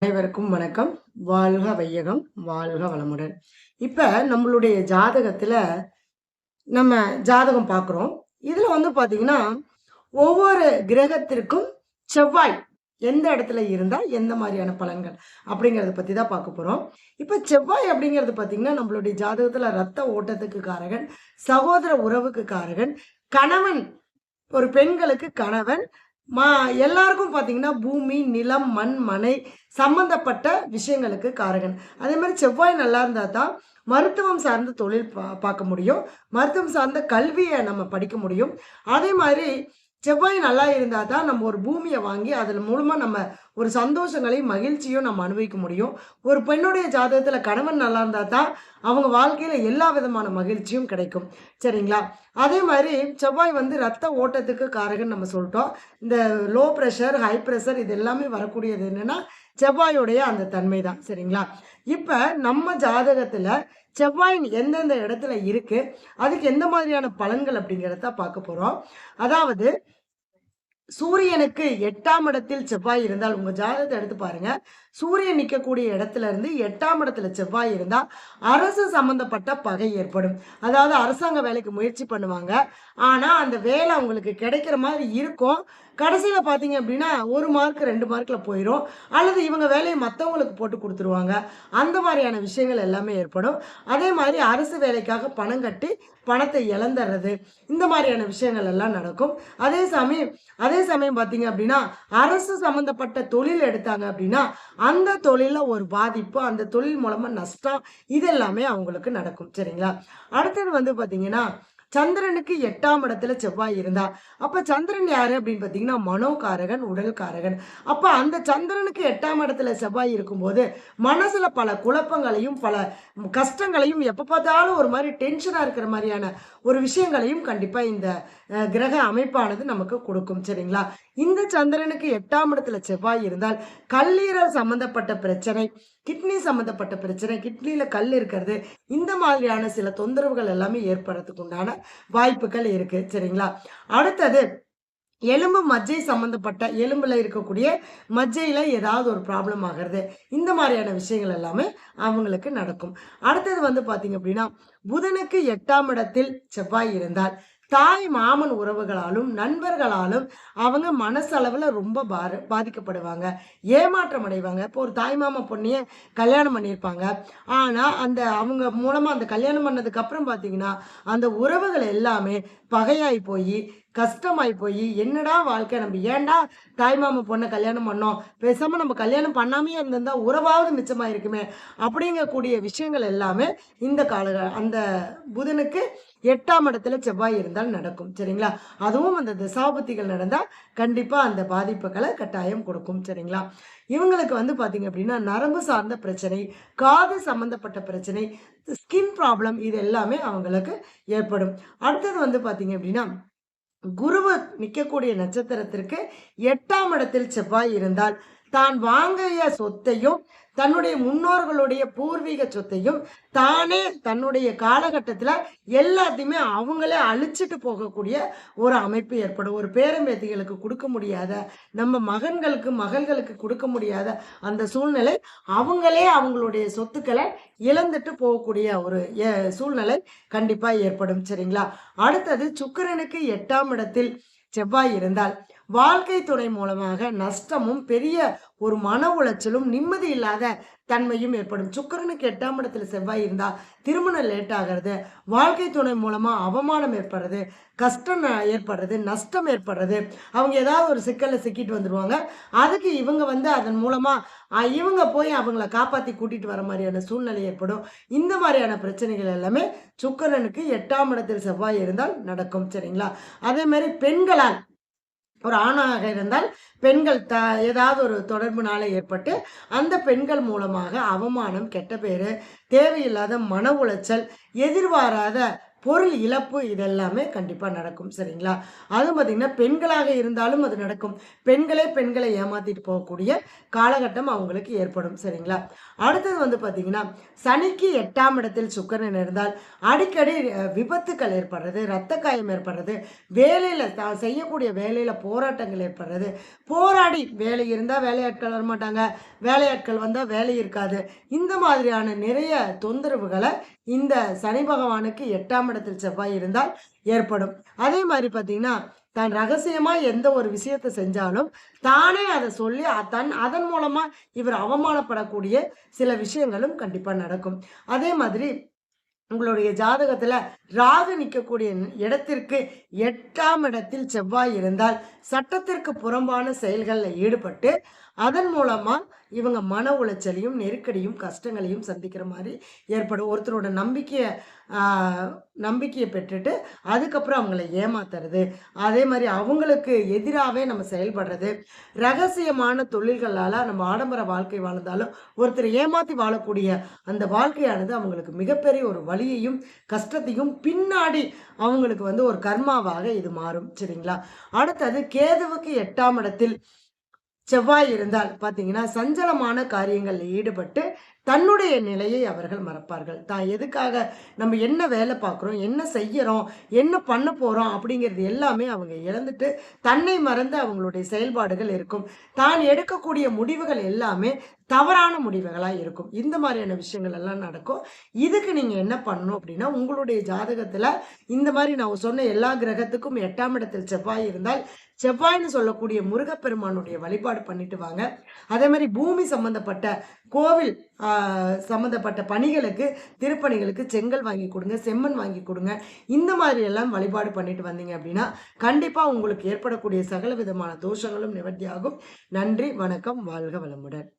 அனைவருக்கும் வணக்கம். வாழ்க வையகம், வாழ்க வளமுடன். இப்ப நம்மளுடைய ஜாதகத்துல நம்ம ஜாதகம் பார்க்குறோம். இதுல பாத்தீங்கன்னா, ஒவ்வொரு கிரகத்திற்கும் செவ்வாய் எந்த இடத்துல இருந்தா எந்த மாதிரியான பலன்கள் அப்படிங்கிறத பத்தி தான் பார்க்க போறோம். இப்ப செவ்வாய் அப்படிங்கிறது பாத்தீங்கன்னா, நம்மளுடைய ஜாதகத்துல ரத்த ஓட்டத்துக்கு காரகன், சகோதர உறவுக்கு காரகன், கணவன் ஒரு பெண்களுக்கு கணவன், மா எல்லாருக்கும் பார்த்தீங்கன்னா, பூமி, நிலம், மண், மனை சம்மந்தப்பட்ட விஷயங்களுக்கு காரகன். அதே மாரி செவ்வாய் நல்லா இருந்தா தான் மருத்துவம் சார்ந்த தொழில் பார்க்க முடியும். மருத்துவம் சார்ந்த கல்விய நம்ம படிக்க முடியும். அதே மாரி செவ்வாய் நல்லா இருந்தா தான் நம்ம ஒரு பூமிய வாங்கி அதன் மூலமா நம்ம ஒரு சந்தோஷங்களையும், மகிழ்ச்சியும் நம்ம அனுபவிக்க முடியும். ஒரு பெண்ணுடைய ஜாதகத்துல கணவன் நல்லா இருந்தா தான் அவங்க வாழ்க்கையில எல்லா விதமான மகிழ்ச்சியும் கிடைக்கும். சரிங்களா? அதே மாரி செவ்வாய் ரத்த ஓட்டத்துக்கு காரகன்னு நம்ம சொல்ட்டோம். இந்த லோ பிரஷர், ஹை பிரஷர் இது எல்லாமே வரக்கூடியது என்னன்னா, செவ்வாயுடைய அந்த தன்மை தான். சரிங்களா? இப்ப நம்ம ஜாதகத்துல செவ்வாய் எந்தெந்த இடத்துல இருக்கு, அதுக்கு எந்த மாதிரியான பலன்கள் அப்படிங்கிறத பார்க்க போறோம். அதாவது சூரியனுக்கு 8ஆம் இடத்தில் செவ்வாய் இருந்தால், உங்க ஜாதகத்தை எடுத்து பாருங்க. சூரியன் நிக்கக்கூடிய இடத்துல இருந்து 8ஆம் இடத்துல செவ்வாய் இருந்தா, அரசு சம்பந்தப்பட்ட பகை ஏற்படும். அதாவது அரசாங்க வேலைக்கு முயற்சி பண்ணுவாங்க. ஆனா, அந்த வேலை அவங்களுக்கு கிடைக்கிற மாதிரி இருக்கும். கடைசியில பார்த்தீங்க அப்படின்னா, 1 மார்க் 2 மார்க்ல போயிரும். அல்லது இவங்க வேலைய மத்தவங்களுக்கு போட்டு குடுத்துருவாங்க. அந்த மாரியான விஷயங்கள் எல்லாமே ஏற்படும். அதே மாரி அரசு வேலைக்காக பணம் கட்டி, பணத்தை இழந்தர்றது. இந்த மாரியான விஷயங்கள் எல்லாம் நடக்கும். அதே சமயம் அதே சமயம் பார்த்தீங்க அப்படின்னா, அரசு சம்மந்தப்பட்ட தொழில் எடுத்தாங்க அப்படின்னா, அந்த தொழில்ல ஒரு பாதிப்பு, அந்த தொழில் மூலமா நஷ்டம், இது எல்லாமே அவங்களுக்கு நடக்கும். சரிங்களா? அடுத்தது பார்த்தீங்கன்னா, சந்திரனுக்கு 8ஆம் இடத்துல செவ்வாய் இருந்தா, அப்ப சந்திரன் யாரு அப்படின்னு பார்த்தீங்கன்னா, மனோகாரகன், உடல் காரகன். அப்ப அந்த சந்திரனுக்கு 8ஆம் இடத்துல செவ்வாய் இருக்கும்போது, மனசுல பல குழப்பங்களையும், பல கஷ்டங்களையும், எப்ப பார்த்தாலும் ஒரு மாரி டென்ஷனா இருக்கிற மாரியான ஒரு விஷயங்களையும் கண்டிப்பா இந்த கிரக அமைப்பானது நமக்கு கொடுக்கும். சரிங்களா? இந்த சந்திரனுக்கு 8ஆம் இடத்துல செவ்வாய் இருந்தால், கல்லீரல் சம்பந்தப்பட்ட பிரச்சனை, கிட்னி சம்பந்தப்பட்ட பிரச்சனை, கிட்னில கல் இருக்கிறது, இந்த மாதிரியான சில தொந்தரவுகள் எல்லாமே ஏற்படுறதுக்கு உண்டான வாய்ப்புகள் இருக்கு. சரிங்களா? அடுத்தது எலும்பு மஜ்ஜை சம்பந்தப்பட்ட எலும்புல இருக்கக்கூடிய மஜ்ஜையில ஏதாவது ஒரு ப்ராப்ளம் ஆகிறது. இந்த மாதிரியான விஷயங்கள் எல்லாமே அவங்களுக்கு நடக்கும். அடுத்தது பார்த்தீங்க அப்படின்னா, புதனுக்கு 8ஆம் இடத்தில் செவ்வாய் இருந்தால், தாய் மாமன் உறவுகளாலும், நண்பர்களாலும் அவங்க மனசளவுல ரொம்ப பாதிக்கப்படுவாங்க. ஏமாற்றம் அடைவாங்க. இப்போ ஒரு தாய் மாமா பொண்ணையே கல்யாணம் பண்ணியிருப்பாங்க. ஆனா, அவங்க மூலமா அந்த கல்யாணம் பண்ணதுக்கு அப்புறம் பார்த்தீங்கன்னா, அந்த உறவுகள் எல்லாமே பகையாய் போயி, கஷ்டமாயி போயி, என்னடா வாழ்க்கை! நம்ம ஏன்டா தாய்மாமா பொண்ண கல்யாணம் பண்ணோம்? பேசாம நம்ம கல்யாணம் பண்ணாமயே இருந்திருந்தா உறவாவது மிச்சமாயிருக்குமே! அப்படிங்கக்கூடிய விஷயங்கள் எல்லாமே இந்த அந்த புதனுக்கு 8ஆம் இடத்துல செவ்வாய் இருந்தால் நடக்கும். சரிங்களா? அதுவும் அந்த தசாபுத்திகள் நடந்தா கண்டிப்பா அந்த பாதிப்புகள கட்டாயம் கொடுக்கும். சரிங்களா? இவங்களுக்கு பார்த்தீங்க அப்படின்னா, நரம்பு சார்ந்த பிரச்சனை, காது சம்பந்தப்பட்ட பிரச்சனை, ஸ்கின் ப்ராப்ளம் இது எல்லாமே அவங்களுக்கு ஏற்படும். அடுத்தது பார்த்தீங்க அப்படின்னா, குருவு நிக்கக்கூடிய நட்சத்திரத்திற்கு 8ஆம் இடத்தில் செவ்வாய் இருந்தால், தான் வாங்கிய சொத்தையும், தன்னுடைய முன்னோர்களுடைய பூர்வீக சொத்தையும், தானே தன்னுடைய காலகட்டத்தில எல்லாத்தையுமே அவங்களே அழிச்சிட்டு போகக்கூடிய ஒரு அமைப்பு ஏற்படும். ஒரு பேரன் பேத்திகளுக்கு குடுக்க முடியாத, நம்ம மகன்களுக்கு, மகள்களுக்கு குடுக்க முடியாத அந்த சூழ்நிலை, அவங்களே அவங்களுடைய சொத்துக்கள இழந்துட்டு போகக்கூடிய ஒரு சூழ்நிலை கண்டிப்பா ஏற்படும். சரிங்களா? அடுத்தது சுக்கிரனுக்கு 8ஆம் இடத்தில் செவ்வாய் இருந்தால், வாழ்க்கை துணை மூலமாக நஷ்டமும், பெரிய ஒரு மன உளைச்சலும், நிம்மதி இல்லாத தன்மையும் ஏற்படும். சுக்கிரனுக்கு 8ஆம் இடத்துல செவ்வாய் இருந்தா, திருமணம் லேட் ஆகுறது, வாழ்க்கை துணை மூலமா அவமானம் ஏற்படுறது, கஷ்டம் ஏற்படுறது, நஷ்டம் ஏற்படுறது, அவங்க ஏதாவது ஒரு சிக்கல்ல சிக்கிட்டு வந்துருவாங்க. அதுக்கு இவங்க அதன் மூலமா இவங்க போய் அவங்கள காப்பாத்தி கூட்டிட்டு வர மாரியான சூழ்நிலை ஏற்படும். இந்த மாரியான பிரச்சனைகள் எல்லாமே சுக்கிரனுக்கு 8ஆம் இடத்தில் செவ்வாய் இருந்தால் நடக்கும். சரிங்களா? அதே மாரி பெண்களால் ஒரு ஆணாக இருந்தால் பெண்கள் ஏதாவது ஒரு தொடர்புனால ஏற்பட்டு அந்த பெண்கள் மூலமாக அவமானம், கெட்ட பேரு, தேவையில்லாத மன உளைச்சல், எதிர்பாராத பொருள் இழப்பு இதெல்லாமே கண்டிப்பா நடக்கும். சரிங்களா? அதுவும் பார்த்தீங்கன்னா, பெண்களாக இருந்தாலும் அது நடக்கும். பெண்களே பெண்களை ஏமாத்திட்டு போகக்கூடிய காலகட்டம் அவங்களுக்கு ஏற்படும். சரிங்களா? அடுத்தது வந்து பார்த்தீங்கன்னா, சனிக்கு 8ஆம் இடத்தில் சுக்கிரன் இருந்தால் அடிக்கடி விபத்துக்கள் ஏற்படுறது, இரத்த காயம் ஏற்படுறது, வேலையில தான் செய்யக்கூடிய வேலையில போராட்டங்கள் ஏற்படுறது, போராடி வேலை இருந்தா வேலையாட்கள் வரமாட்டாங்க, வேலையாட்கள் வந்தா வேலை இருக்காது. இந்த மாதிரியான நிறைய தொந்தரவுகள இந்த சனி பகவானுக்கு 8ஆம் இடத்தில் செவ்வாய் இருந்தால் ஏற்படும். அதே மாரி பார்த்தீங்கன்னா, தான் ரகசியமா எந்த ஒரு விஷயத்த செஞ்சாலும், தானே அத சொல்லி அதன் மூலமா இவர் அவமானப்படக்கூடிய சில விஷயங்களும் கண்டிப்பா நடக்கும். அதே மாதிரி உங்களுடைய ஜாதகத்துல ராகு நிக்கக்கூடிய இடத்திற்கு 8ஆம் இடத்தில் செவ்வாய் இருந்தால், சட்டத்திற்கு புறம்பான செயல்கள்ல ஈடுபட்டு, அதன் மூலமா இவங்க மன உளைச்சலையும், நெருக்கடியும், கஷ்டங்களையும் சந்திக்கிற மாரி ஏற்படும். ஒருத்தரோட ஆ நம்பிக்கைய பெற்றுட்டு, அதுக்கப்புறம் அவங்கள ஏமாத்துறது, அதே மாரி அவங்களுக்கு எதிராவே நம்ம செயல்படுறது, ரகசியமான தொழில்களால நம்ம ஆடம்பர வாழ்க்கை வாழ்ந்தாலும், ஒருத்தர ஏமாத்தி வாழக்கூடிய அந்த வாழ்க்கையானது அவங்களுக்கு மிகப்பெரிய ஒரு வலியையும், கஷ்டத்தையும் பின்னாடி அவங்களுக்கு வந்து ஒரு கர்மாவாக இது மாறும். சரிங்களா? அடுத்தது கேதுவுக்கு 8ஆம் இடத்தில் செவ்வாய் இருந்தால் பார்த்தீங்கன்னா, சஞ்சலமான காரியங்கள்ல ஈடுபட்டு, தன்னுடைய நிலையை அவர்கள் மறப்பார்கள். தான் எதுக்காக நம்ம என்ன வேலை பார்க்குறோம், என்ன செய்யறோம், என்ன பண்ண போறோம் அப்படிங்கிறது எல்லாமே அவங்க இழந்துட்டு, தன்னை மறந்து அவங்களுடைய செயல்பாடுகள் இருக்கும். தான் எடுக்கக்கூடிய முடிவுகள் எல்லாமே தவறான முடிவுகளா இருக்கும். இந்த மாரியான விஷயங்கள் எல்லாம் நடக்கும். இதுக்கு நீங்க என்ன பண்ணணும் அப்படின்னா, உங்களுடைய ஜாதகத்துல இந்த மாரி நான் சொன்ன எல்லா கிரகத்துக்கும் 8ஆம் இடத்தில் செவ்வாய் இருந்தால், செவ்வாய்ன்னு சொல்லக்கூடிய முருகப்பெருமானுடைய வழிபாடு பண்ணிட்டு வாங்க. அதே மாரி பூமி சம்பந்தப்பட்ட கோவில் சம்மந்தப்பட்ட பணிகளுக்கு, திருப்பணிகளுக்கு செங்கல் வாங்கி குடுங்க, செம்மண் வாங்கி குடுங்க. இந்த மாதிரி எல்லாம் வழிபாடு பண்ணிட்டு வந்தீங்க அப்படின்னா, கண்டிப்பா உங்களுக்கு ஏற்படக்கூடிய சகல விதமான தோஷங்களும் நிவர்த்தியாகும். நன்றி, வணக்கம், வாழ்க வளமுடன்.